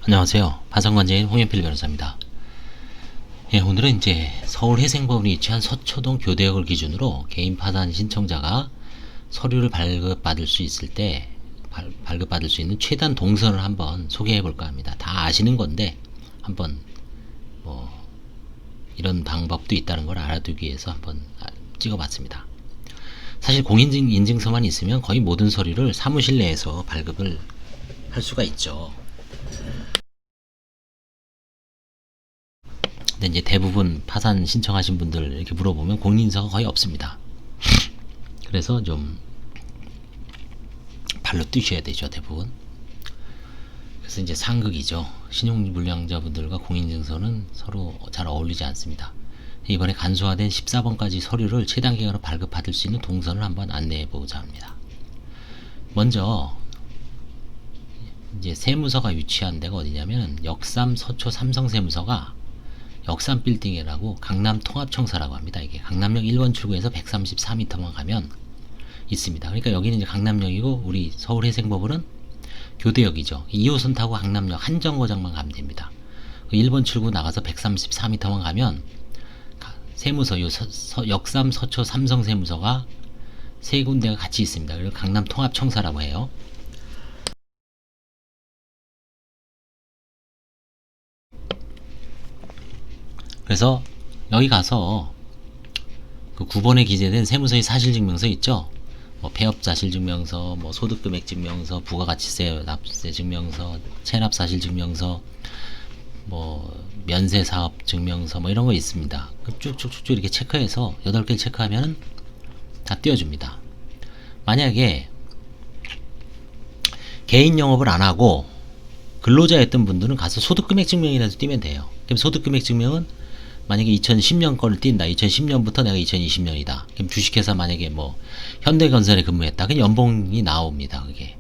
안녕하세요. 파산관제인 홍현필 변호사입니다. 예, 오늘은 이제 서울 회생법원이 위치한 서초동 교대역을 기준으로 개인 파산 신청자가 서류를 발급받을 수 있을 때 발급받을 수 있는 최단 동선을 한번 소개해 볼까 합니다. 다 아시는 건데 한번 뭐 이런 방법도 있다는 걸 알아두기 위해서 한번 찍어봤습니다. 사실 공인인증서만 있으면 거의 모든 서류를 사무실 내에서 발급을 할 수가 있죠. 근데 이제 대부분 파산 신청하신 분들 이렇게 물어보면 공인인증서가 거의 없습니다. 그래서 좀 발로 뛰셔야 되죠, 대부분. 그래서 이제 상극이죠. 신용불량자분들과 공인인증서는 서로 잘 어울리지 않습니다. 이번에 간소화된 14번까지 서류를 최단기간으로 발급받을 수 있는 동선을 한번 안내해 보고자 합니다. 먼저 이제 세무서가 위치한 데가 어디냐면 역삼 서초 삼성세무서가 역삼 빌딩이라고 강남 통합청사라고 합니다. 이게 강남역 1번 출구에서 134m만 가면 있습니다. 그러니까 여기는 이제 강남역이고 우리 서울 회생법원은 교대역이죠. 2호선 타고 강남역 한정거장만 가면 됩니다. 1번 출구 나가서 134m만 가면 세무서, 역삼 서초 삼성세무서가 세 군데가 같이 있습니다. 그리고 강남 통합청사라고 해요. 그래서 여기 가서 그 9번에 기재된 세무서의 사실증명서 있죠. 뭐 폐업사실증명서, 뭐 소득금액증명서, 부가가치세 납세 증명서, 체납사실증명서, 뭐 면세사업증명서 뭐 이런 거 있습니다. 쭉쭉쭉쭉 이렇게 체크해서 8개 체크하면 다 띄워줍니다. 만약에 개인 영업을 안 하고 근로자였던 분들은 가서 소득금액증명이라도 띄면 돼요. 그럼 소득금액증명은 만약에 2010년 거를 띈다. 2010년부터 내가 2020년이다. 그럼 주식회사 만약에 뭐 현대건설에 근무했다. 그럼 연봉이 나옵니다. 그게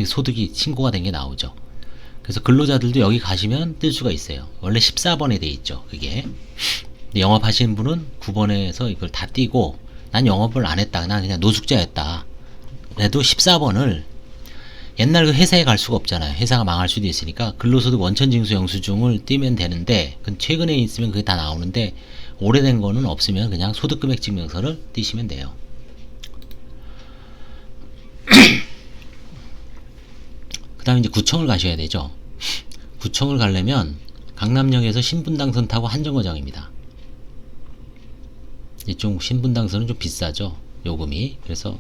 소득이 신고가 된 게 나오죠. 그래서 근로자들도 여기 가시면 뜰 수가 있어요. 원래 14번에 돼 있죠. 그게 영업하시는 분은 9번에서 이걸 다 띄고 난 영업을 안 했다. 난 그냥 노숙자였다. 그래도 14번을 옛날 그 회사에 갈 수가 없잖아요. 회사가 망할 수도 있으니까 근로소득 원천징수 영수증을 띄면 되는데 최근에 있으면 그게 다 나오는데 오래된 거는 없으면 그냥 소득금액증명서를 띄시면 돼요. 그 다음에 이제 구청을 가셔야 되죠. 구청을 가려면 강남역에서 신분당선 타고 한정거장입니다. 이쪽 신분당선은 좀 비싸죠. 요금이. 그래서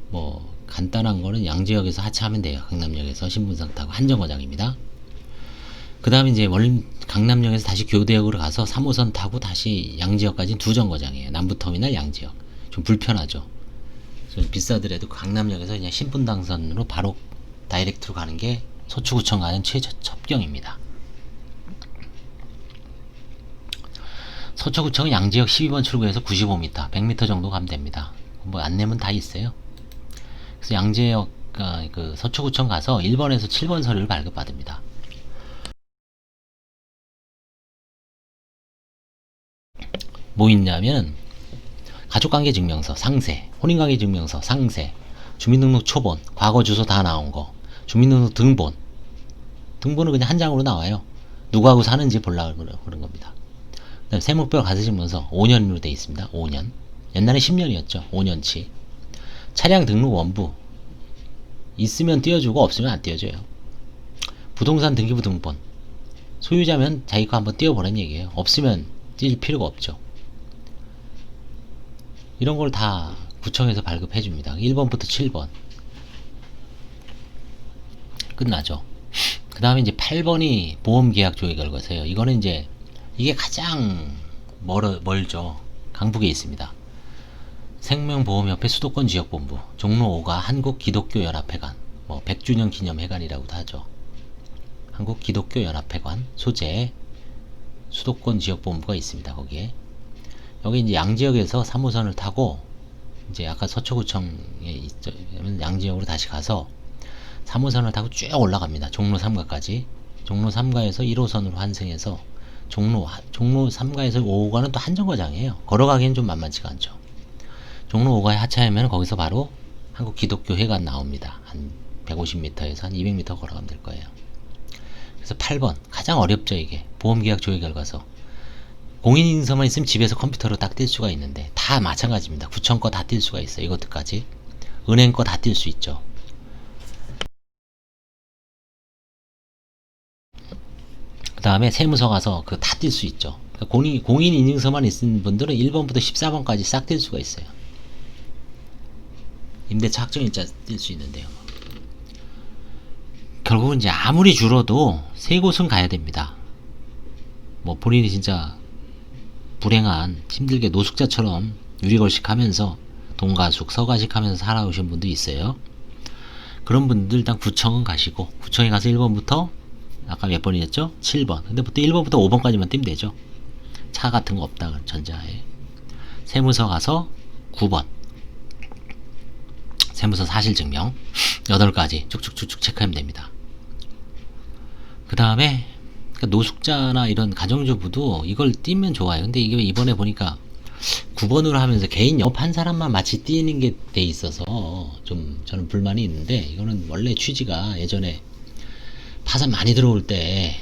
뭐 간단한 거는 양재역에서 하차하면 돼요. 강남역에서 신분당 타고 한정거장입니다. 그 다음에 이제 강남역에서 다시 교대역으로 가서 3호선 타고 다시 양재역까지는 두 정거장이에요. 남부터미널 양재역. 좀 불편하죠. 비싸더라도 강남역에서 그냥 신분당선으로 바로 다이렉트로 가는 게 서초구청 가는 최저첩경입니다. 서초구청은 양재역 12번 출구에서 95m, 100m 정도 가면 됩니다. 뭐 안내문 다 있어요. 그래서 양재역 그 서초구청 가서 1번에서 7번 서류를 발급받습니다. 뭐 있냐면 가족관계증명서, 상세, 혼인관계증명서, 상세, 주민등록 초본, 과거 주소 다 나온 거, 주민등록 등본. 등본은 그냥 한 장으로 나와요. 누구하고 사는지 보려고 그런 겁니다. 그다음에 세무별 가세증명서 5년으로 되어 있습니다. 5년. 옛날에 10년이었죠. 5년치. 차량 등록 원부 있으면 띄워주고 없으면 안 띄워줘요. 부동산 등기부 등본 소유자면 자기 거 한번 띄워보라는 얘기예요. 없으면 띄울 필요가 없죠. 이런 걸 다 구청에서 발급해 줍니다. 1번부터 7번 끝나죠. 그 다음에 이제 8번이 보험계약 조회 결과서예요. 이거는 이제 이게 가장 멀죠. 강북에 있습니다. 생명보험협회 수도권 지역본부, 종로 5가 한국기독교연합회관, 뭐 100주년 기념회관이라고도 하죠. 한국기독교연합회관 소재 수도권 지역본부가 있습니다. 거기에 여기 이제 양지역에서 3호선을 타고 이제 아까 서초구청에 있던 양지역으로 다시 가서 3호선을 타고 쭉 올라갑니다. 종로 3가까지. 종로 3가에서 1호선으로 환승해서 종로 3가에서 5가는 또 한정거장이에요. 걸어가기엔 좀 만만치가 않죠. 종로 5가에 하차하면 거기서 바로 한국기독교회관 나옵니다. 한 150m에서 한 200m 걸어가면 될 거예요. 그래서 8번 가장 어렵죠. 이게 보험계약 조회결과서. 공인인증서만 있으면 집에서 컴퓨터로 딱 뛸 수가 있는데 다 마찬가지입니다. 구청 거 다 뛸 수가 있어요. 이것도까지. 은행 거 다 뛸 수 있죠. 그 다음에 세무서 가서 그거 다 뛸 수 있죠. 그러니까 공인인증서만 있는 분들은 1번부터 14번까지 싹 뛸 수가 있어요. 임대차 확정일자 뛸 수 있는데요. 결국은 이제 아무리 줄어도 세 곳은 가야 됩니다. 뭐 본인이 진짜 불행한 힘들게 노숙자처럼 유리걸식 하면서 동가숙 서가식 하면서 살아오신 분도 있어요. 그런 분들 일단 구청은 가시고, 구청에 가서 1번부터 아까 몇 번이었죠? 7번. 근데 보통 1번부터 5번까지만 뛰면 되죠. 차 같은 거 없다 전자에. 세무서 가서 9번 세무서 사실증명 8가지 쭉쭉쭉쭉 체크하면 됩니다. 그 다음에 노숙자나 이런 가정주부도 이걸 띄면 좋아요. 근데 이게 이번에 보니까 9번으로 하면서 개인 영업한 사람만 마치 띄는 게 돼 있어서 좀 저는 불만이 있는데, 이거는 원래 취지가 예전에 파산 많이 들어올 때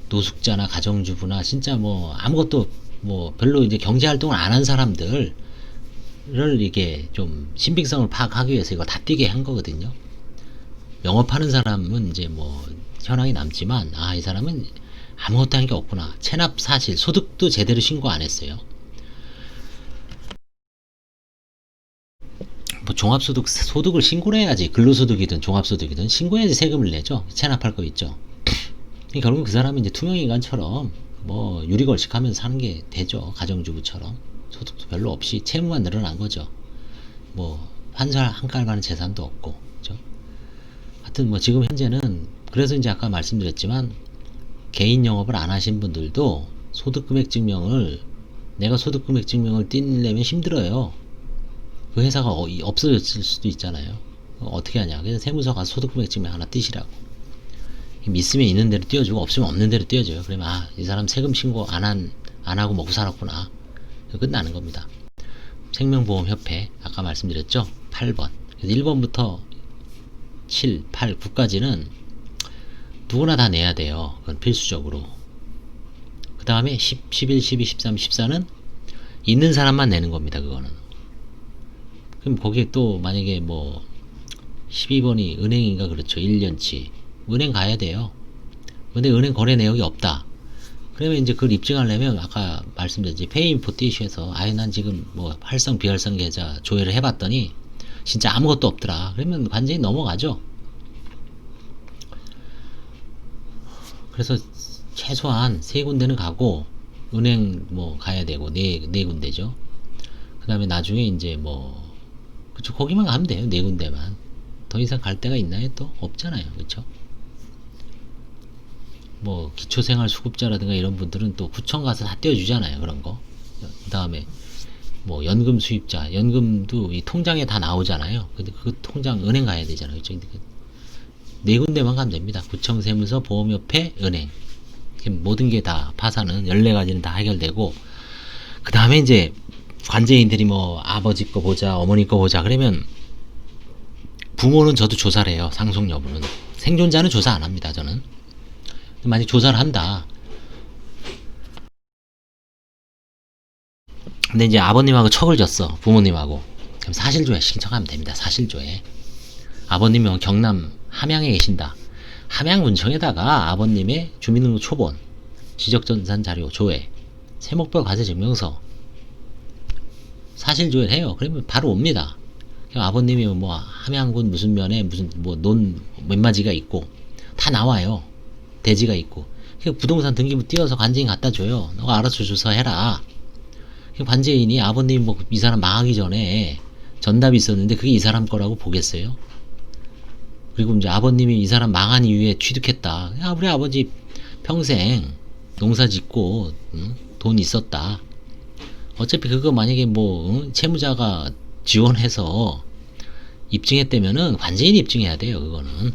노숙자나 가정주부나 진짜 뭐 아무것도 뭐 별로 이제 경제활동을 안 한 사람들을 이게 좀 신빙성을 파악하기 위해서 이거 다 띄게 한 거거든요. 영업하는 사람은 이제 뭐 현황이 남지만, 아, 이 사람은 아무것도 한 게 없구나. 체납 사실, 소득도 제대로 신고 안 했어요. 뭐 종합소득, 소득을 신고를 해야지. 근로소득이든 종합소득이든 신고해야지 세금을 내죠. 체납할 거 있죠. 결국 그 사람은 이제 투명인간처럼 뭐 유리걸식 하면서 사는 게 되죠. 가정주부처럼. 소득도 별로 없이 채무만 늘어난 거죠. 뭐 한 칼 가는 재산도 없고. 그죠? 하여튼 뭐 지금 현재는, 그래서 이제 아까 말씀드렸지만 개인 영업을 안 하신 분들도 소득금액 증명을, 내가 소득금액 증명을 띄려면 힘들어요. 그 회사가 없어졌을 수도 있잖아요. 어떻게 하냐. 그래서 세무서 가서 소득금액 증명 하나 띄시라고. 있으면 있는 대로 띄워주고 없으면 없는 대로 띄워줘요. 그러면 아, 이 사람 세금 신고 안 하고 먹고 살았구나. 끝나는 겁니다. 생명보험협회 아까 말씀드렸죠. 8번. 그래서 1번부터 7, 8, 9까지는 누구나 다 내야 돼요. 그건 필수적으로. 그 다음에 10, 11, 12, 13, 14는 있는 사람만 내는 겁니다. 그거는. 그럼 거기에 또 만약에 뭐 12번이 은행인가 그렇죠. 1년치. 은행 가야 돼요. 근데 은행 거래 내역이 없다. 그러면 이제 그걸 입증하려면 아까 말씀드렸지. 페이인포 띄셔서, 아예 난 지금 뭐 활성 비활성 계좌 조회를 해봤더니 진짜 아무것도 없더라. 그러면 완전히 넘어가죠. 그래서 최소한 3군데는 가고, 은행 뭐 가야 되고, 네 군데죠. 그 다음에 나중에 이제 뭐, 그쵸, 거기만 가면 돼요. 4군데만. 더 이상 갈 데가 있나요? 또? 없잖아요. 그쵸? 뭐, 기초생활수급자라든가 이런 분들은 또 구청 가서 다 떼어주잖아요. 그런 거. 그 다음에 뭐, 연금 수입자, 연금도 이 통장에 다 나오잖아요. 근데 그 통장 은행 가야 되잖아요. 그쵸? 4군데만 가면 됩니다. 구청, 세무서, 보험협회, 은행. 모든 게 다 파산은 14가지는 다 해결되고, 그 다음에 이제 관제인들이 뭐 아버지 거 보자, 어머니 거 보자 그러면, 부모는 저도 조사를 해요. 상속 여부는. 생존자는 조사 안 합니다. 저는. 만약 조사를 한다. 근데 이제 아버님하고 척을 졌어. 부모님하고. 그럼 사실조회 신청하면 됩니다. 사실조회. 아버님은 경남 함양에 계신다. 함양군청에다가 아버님의 주민등록 초본, 지적전산 자료 조회, 세목별 과세증명서 사실조회를 해요. 그러면 바로 옵니다. 아버님이 뭐 함양군 무슨 면에 무슨 뭐 논 몇 마지가 있고 다 나와요. 대지가 있고. 부동산 등기부 띄워서 관제인 갖다 줘요. 너가 알아서 조사해라. 관제인이 아버님 뭐 이 사람 망하기 전에 전답이 있었는데 그게 이 사람 거라고 보겠어요? 그리고 이제 아버님이 이 사람 망한 이후에 취득했다. 야, 우리 아버지 평생 농사 짓고 돈 있었다. 어차피 그거 만약에 뭐 채무자가 지원해서 입증했다면은 관제인이 입증해야 돼요. 그거는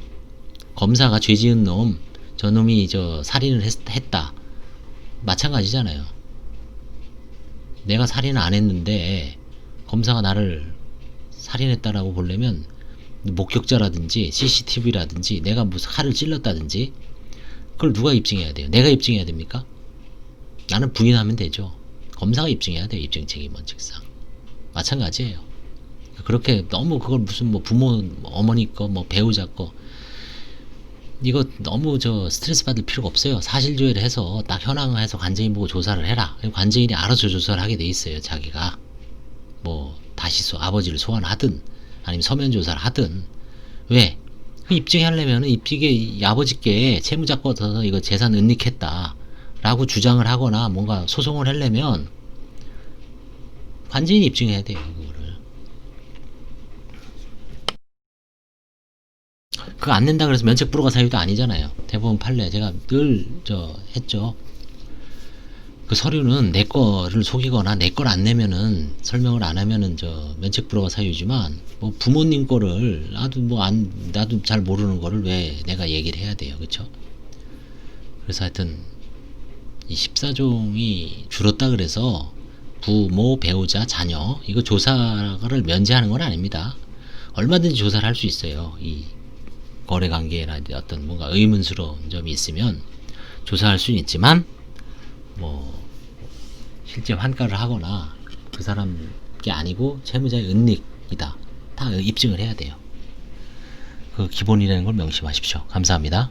검사가 죄 지은 놈, 저 놈이 저 살인을 했다. 마찬가지잖아요. 내가 살인을 안 했는데 검사가 나를 살인했다라고 보려면 목격자라든지 CCTV라든지 내가 무슨 칼을 찔렀다든지 그걸 누가 입증해야 돼요? 내가 입증해야 됩니까? 나는 부인하면 되죠. 검사가 입증해야 돼요. 입증 책임 원칙상. 마찬가지예요. 그렇게 너무 그걸 무슨 뭐 부모 어머니 거 뭐 배우자 거 이거 너무 저 스트레스 받을 필요가 없어요. 사실조회를 해서 딱 현황화해서 관제인 보고 조사를 해라. 관제인이 알아서 조사를 하게 돼 있어요. 자기가 뭐 다시 아버지를 소환하든 아니면 서면 조사를 하든. 왜? 입증하려면 입증에 아버지께 채무자 꺼서 이거 재산 은닉했다 라고 주장을 하거나 뭔가 소송을 하려면 관제인이 입증해야 돼요. 그거를. 그거 안 낸다 그래서 면책 불허가 사유도 아니잖아요. 대법원 판례 제가 늘 했죠. 그 서류는 내 거를 속이거나 내 걸 안 내면은 설명을 안 하면은 면책 불허가 사유지만 뭐 부모님 거를 나도 잘 모르는 거를 왜 내가 얘기를 해야 돼요. 그쵸? 그래서 하여튼 이 14종이 줄었다 그래서 부모, 배우자, 자녀 이거 조사를 면제하는 건 아닙니다. 얼마든지 조사를 할 수 있어요. 이 거래관계나 어떤 뭔가 의문스러운 점이 있으면 조사할 수는 있지만 뭐 실제 환가를 하거나 그 사람이 아니고 채무자의 은닉이다 다 입증을 해야 돼요. 그 기본이라는 걸 명심하십시오. 감사합니다.